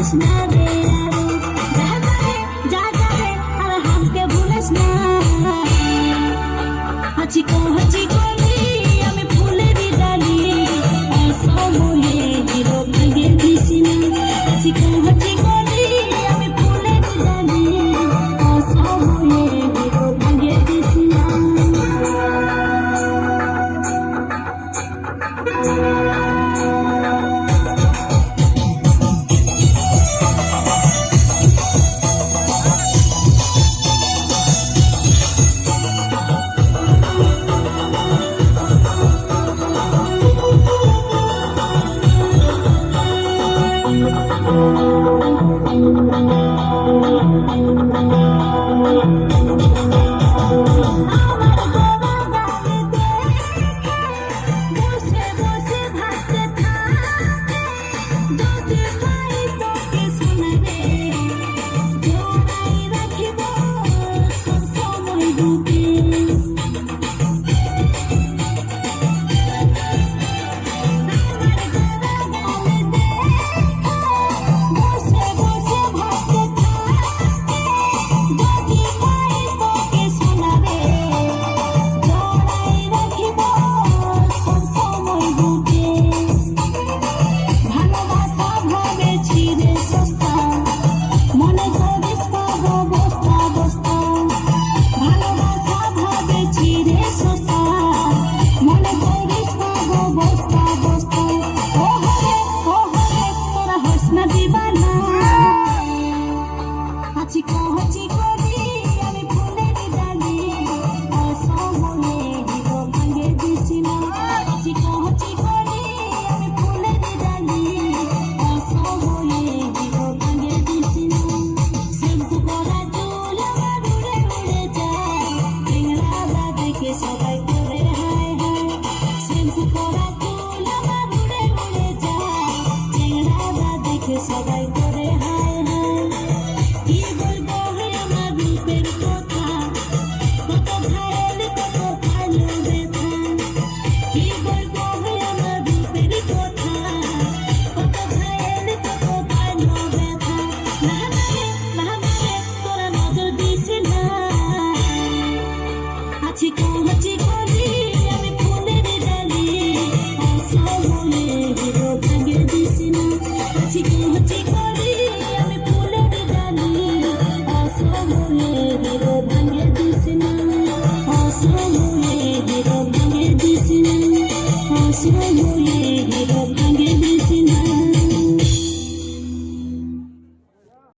ভুলিস না রে যা যাবে আর হামকে ভুলিস না হাঁচি করি আমি ফুলেরই ডালি অসময়ে হিরো ভাঙে দিস না হাঁচি করি আমি ফুলেরই ডালি অসময়ে হিরো ভাঙে দিস না হাঁচি করি আমি ফুলেরই ডালি অসময়ে হিরো ভাঙে দিস না হাঁচি করি আমি ফুলেরই ডালি অসময়ে হিরো ভাঙে দিস না শ্যাম্পু করা চুল আমার উড়ে উড়ে যায় টেংরাদা দেখে সবাই করে হায় হায় শ্যাম্পু করা চুল আমার উড়ে উড়ে যায় টেংরাদা দেখে সবাই